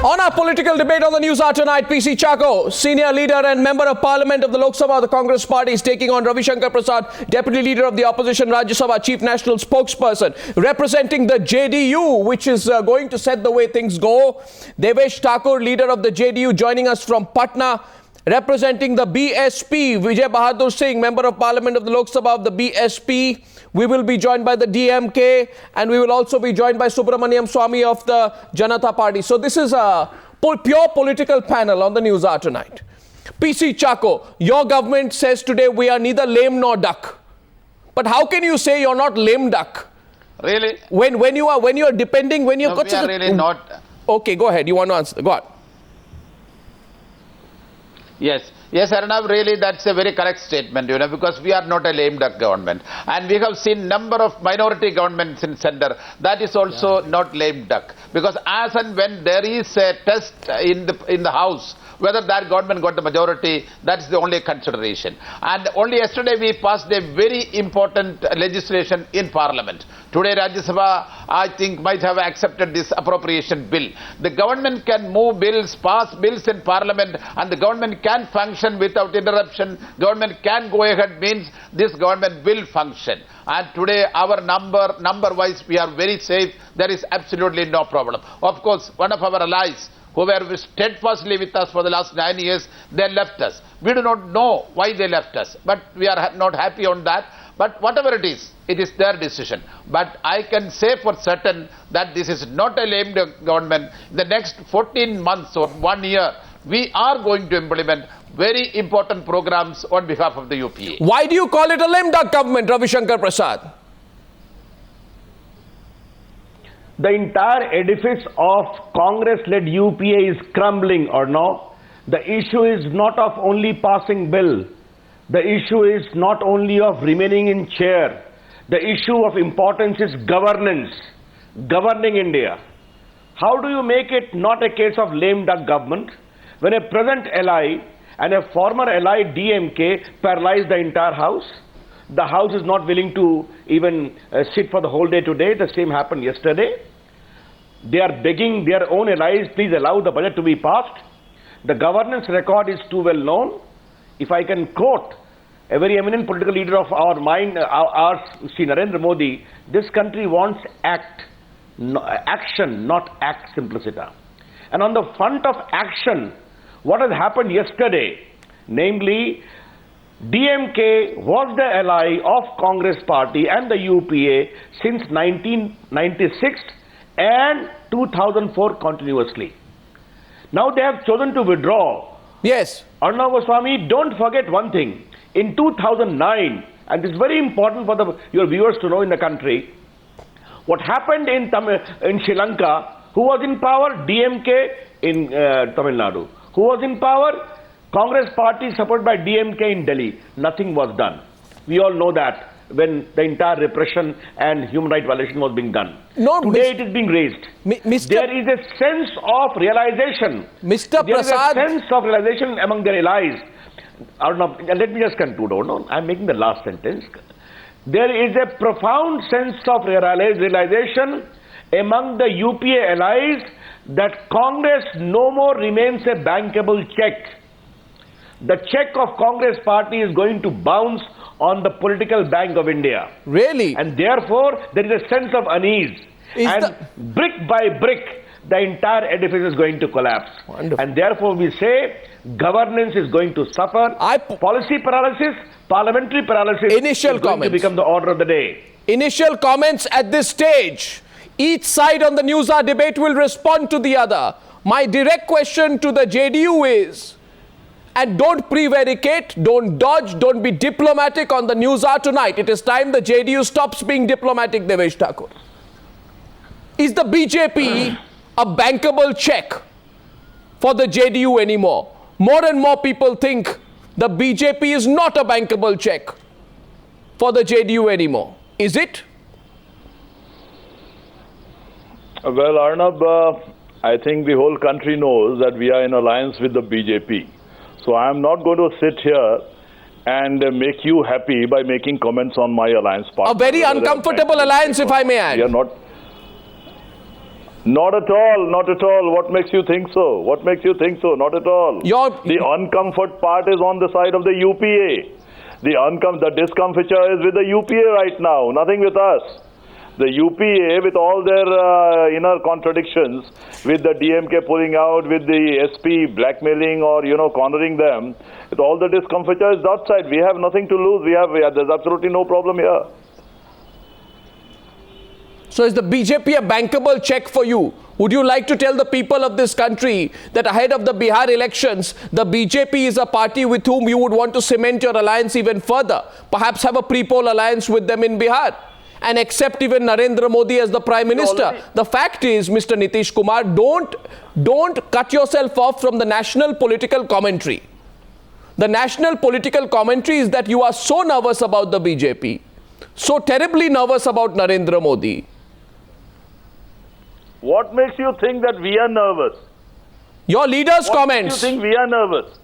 On our political debate on the Newshour tonight, PC Chako, senior leader and member of parliament of the Lok Sabha of the Congress party, is taking on Ravi Shankar Prasad, deputy leader of the opposition Rajya Sabha, chief national spokesperson, representing the JDU, which is going to set the way things go. Devesh Thakur, leader of the JDU, joining us from Patna, representing the BSP. Vijay Bahadur Singh, member of parliament of the Lok Sabha of the BSP. We will be joined by the DMK, and we will also be joined by Subramaniam Swamy of the Janata Party. So this is a pure political panel on the Newshour tonight. PC Chako, your government says today we are neither lame nor duck. But how can you say you're not lame duck? Really? When you're depending, when you've No, got we are really not. Okay, go ahead. You want to answer? Go on. Yes, Arnav, really that's a very correct statement, because we are not a lame duck government. And we have seen number of minority governments in center. That is also not lame duck. Because as and when there is a test in the house, whether that government got the majority, that's the only consideration. And only yesterday we passed a very important legislation in Parliament. Today Rajya Sabha, I think, might have accepted this appropriation bill. The government can move bills, pass bills in Parliament, and the government can function without interruption. Government can go ahead, means this government will function. And today our number-wise we are very safe. There is absolutely no problem. Of course, one of our allies who were steadfastly with us for the last 9 years, they left us. We do not know why they left us, but we are not happy on that. But whatever it is their decision. But I can say for certain that this is not a lame duck government. In the next 14 months or 1 year, we are going to implement very important programs on behalf of the UPA. Why do you call it a lame duck government, Ravi Shankar Prasad? The entire edifice of Congress-led UPA is crumbling, or no? The issue is not of only passing bill. The issue is not only of remaining in chair. The issue of importance is governance, governing India. How do you make it not a case of lame duck government when a present ally and a former ally DMK paralyzed the entire house? The house is not willing to even sit for the whole day today. The same happened yesterday. They are begging their own allies, please allow the budget to be passed. The governance record is too well known. If I can quote a very eminent political leader of our mind, Sri Narendra Modi, this country wants action, not act simpliciter. And on the front of action, what has happened yesterday, namely, DMK was the ally of Congress party and the UPA since 1996 and 2004 continuously. Now they have chosen to withdraw. Yes. Arnav Goswami, don't forget one thing. In 2009, and this is very important for your viewers to know in the country, what happened in Sri Lanka, who was in power? DMK in Tamil Nadu. Who was in power? Congress party supported by DMK in Delhi. Nothing was done. We all know that when the entire repression and human rights violation was being done. No, today it is being raised. There is a sense of realization. Mr. There Prasad, is a sense of realization among their allies. Let me just conclude. I'm making the last sentence. There is a profound sense of realization among the UPA allies that Congress no more remains a bankable check. The check of Congress party is going to bounce on the political bank of India. Really? And therefore, there is a sense of unease. Brick by brick, the entire edifice is going to collapse. Wonderful. And therefore, we say governance is going to suffer. Policy paralysis, parliamentary paralysis Initial is going to become the order of the day. Initial comments at this stage. Each side on the Newshour debate will respond to the other. My direct question to the JDU is, and don't prevaricate, don't dodge, don't be diplomatic on the Newshour tonight. It is time the JDU stops being diplomatic, Devesh Thakur. Is the BJP a bankable check for the JDU anymore? More and more people think the BJP is not a bankable check for the JDU anymore. Is it? Well, Arnab, I think the whole country knows that we are in alliance with the BJP. So I am not going to sit here and make you happy by making comments on my alliance partner. A very uncomfortable alliance, if I may add. We are not. Not at all, not at all. What makes you think so? What makes you think so? Not at all. The uncomfort part is on the side of the UPA. The discomfiture is with the UPA right now, nothing with us. The UPA, with all their inner contradictions, with the DMK pulling out, with the SP blackmailing or, cornering them, with all the discomfiture is that side. We have nothing to lose. There's absolutely no problem here. So is the BJP a bankable check for you? Would you like to tell the people of this country that ahead of the Bihar elections, the BJP is a party with whom you would want to cement your alliance even further? Perhaps have a pre-poll alliance with them in Bihar and accept even Narendra Modi as the Prime Minister. The fact is, Mr. Nitish Kumar, don't cut yourself off from the national political commentary. The national political commentary is that you are so nervous about the BJP, so terribly nervous about Narendra Modi. What makes you think that we are nervous? Your leader's comments. What makes you think we are nervous?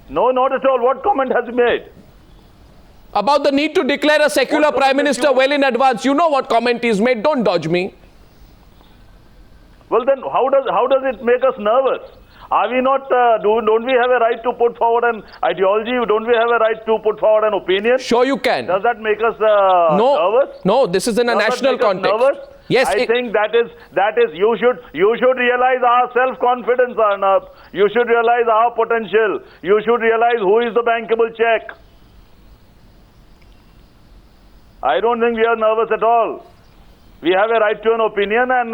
No, not at all. What comment has he made? About the need to declare a secular Prime Minister well in advance. You know what comment he's made. Don't dodge me. Well then, how does it make us nervous? Are we not, don't we have a right to put forward an ideology? Don't we have a right to put forward an opinion? Sure you can. Does that make us nervous? No, this is in a national context. Nervous? Yes. I think that is, you should realize our self-confidence, Arnab. You should realize our potential. You should realize who is the bankable check. I don't think we are nervous at all. We have a right to an opinion, and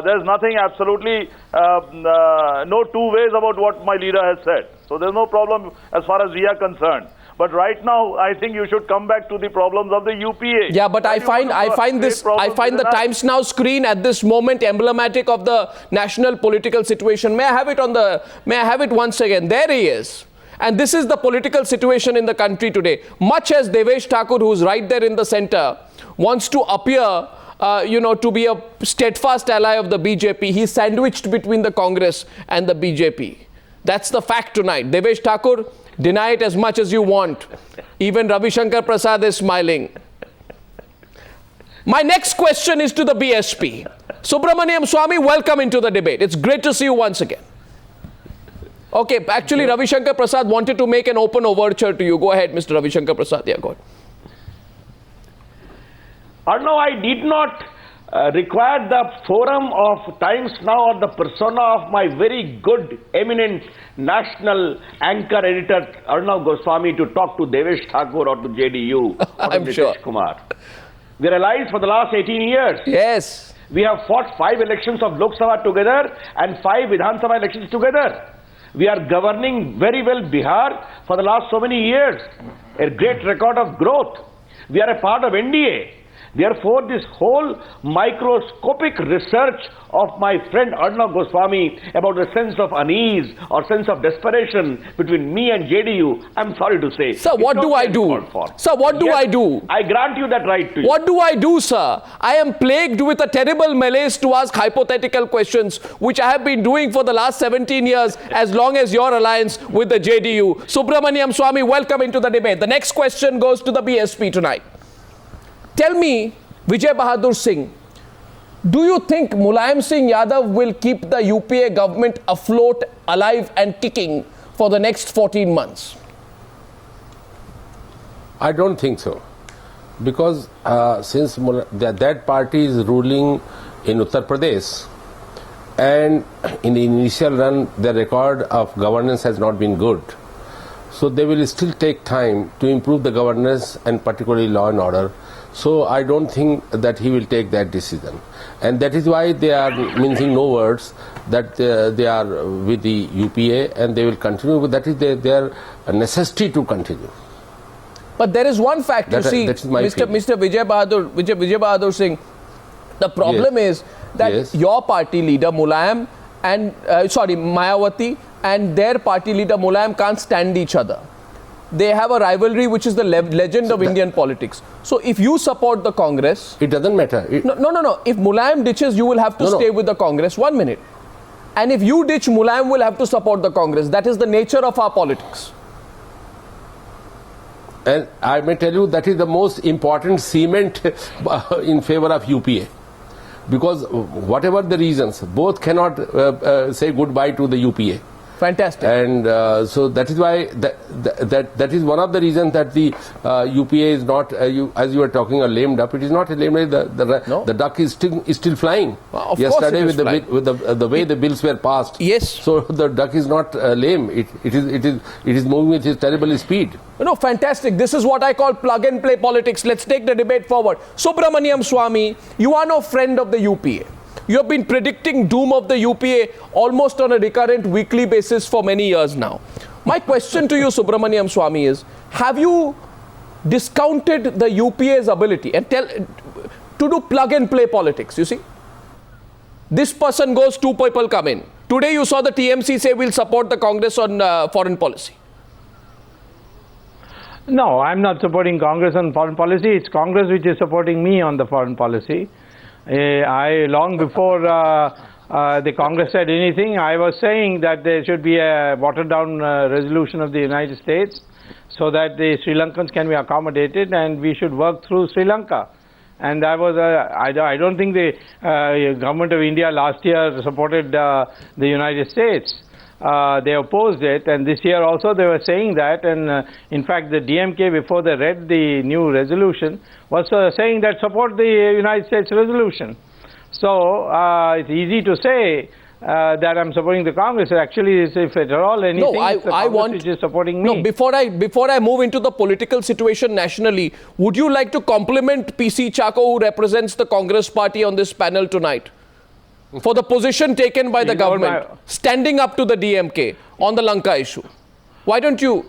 there's nothing absolutely, no two ways about what my leader has said. So there's no problem as far as we are concerned. But right now, I think you should come back to the problems of the UPA. Yeah, but I find the Times Now screen at this moment emblematic of the national political situation. May I have it once again? There he is. And this is the political situation in the country today. Much as Devesh Thakur, who's right there in the center, wants to appear, to be a steadfast ally of the BJP, he's sandwiched between the Congress and the BJP. That's the fact tonight. Devesh Thakur, deny it as much as you want. Even Ravi Shankar Prasad is smiling. My next question is to the BSP. Subramaniam Swamy, welcome into the debate. It's great to see you once again. Okay, actually Ravi Shankar Prasad wanted to make an open overture to you. Go ahead, Mr. Ravi Shankar Prasad. Yeah, go ahead. No, I did not require the forum of Times Now or the persona of my very good, eminent national anchor editor Arnav Goswami to talk to Devesh Thakur or to JDU or I'm to sure. Nitish Kumar. We are allies for the last 18 years. Yes. We have fought 5 elections of Lok Sabha together and 5 Vidhan Sabha elections together. We are governing very well Bihar for the last so many years. A great record of growth. We are a part of NDA. Therefore, this whole microscopic research of my friend Arnav Goswami about the sense of unease or sense of desperation between me and JDU, I'm sorry to say. Sir, what do I do? Sir, what do I do? I grant you that right to you. What do I do, sir? I am plagued with a terrible malaise to ask hypothetical questions, which I have been doing for the last 17 years, as long as your alliance with the JDU. Subramaniam Swamy, welcome into the debate. The next question goes to the BSP tonight. Tell me, Vijay Bahadur Singh, do you think Mulayam Singh Yadav will keep the UPA government afloat, alive and kicking for the next 14 months? I don't think so. Because since that party is ruling in Uttar Pradesh, and in the initial run, the record of governance has not been good. So they will still take time to improve the governance and particularly law and order. So I don't think that he will take that decision. And that is why they are mincing no words that they are with the UPA and they will continue. But that is their necessity to continue. But there is one fact, you see, Mr. Vijay Bahadur Singh, the problem is that your party leader Mulayam and, Mayawati and their party leader Mulayam can't stand each other. They have a rivalry which is the legend of Indian politics. So if you support the Congress... It doesn't matter. No. If Mulayam ditches, you will have to stay with the Congress. 1 minute. And if you ditch, Mulayam will have to support the Congress. That is the nature of our politics. And I may tell you that is the most important cement in favor of UPA. because whatever the reasons, both cannot say goodbye to the UPA. Fantastic. And so that is why that is one of the reasons that the UPA is not, as you were talking, a lame duck. It is not a lame duck. The duck is still flying. Of Yesterday, course it is with the way the bills were passed. Yes. So the duck is not lame. It is moving with its terrible speed. No, fantastic. This is what I call plug and play politics. Let's take the debate forward. Subramaniam Swamy, you are no friend of the UPA. You have been predicting doom of the UPA almost on a recurrent weekly basis for many years now. My question to you, Subramaniam Swamy, is have you discounted the UPA's ability and to do plug and play politics? You see, this person goes, two people come in. Today you saw the TMC say we'll support the Congress on foreign policy. No, I'm not supporting Congress on foreign policy. It's Congress which is supporting me on the foreign policy. Long before the Congress said anything, I was saying that there should be a watered-down resolution of the United States so that the Sri Lankans can be accommodated and we should work through Sri Lanka. And I don't think the government of India last year supported the United States. They opposed it, and this year also they were saying that, and in fact the DMK, before they read the new resolution, was saying that support the United States resolution. So it's easy to say that I'm supporting the Congress. Actually, if at all anything, it's the Congress which is supporting me. No, before I move into the political situation nationally, would you like to compliment PC Chacko, who represents the Congress party on this panel tonight, for the position taken by the government, standing up to the DMK on the Lanka issue? Why don't you?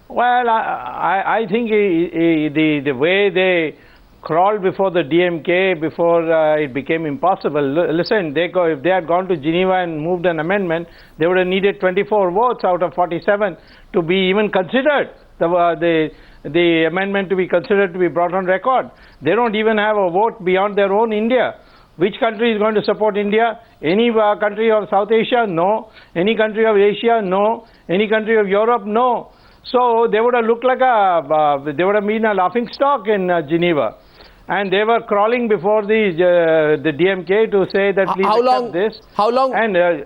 Well, I think the way they crawled before the DMK before it became impossible. Listen, if they had gone to Geneva and moved an amendment, they would have needed 24 votes out of 47 to be even considered, the amendment to be considered to be brought on record. They don't even have a vote beyond their own India. Which country is going to support India? Any country of South Asia? No. Any country of Asia? No. Any country of Europe? No. So they would have looked like they would have been a laughing stock in Geneva. And they were crawling before the DMK to say that please accept this. How long? And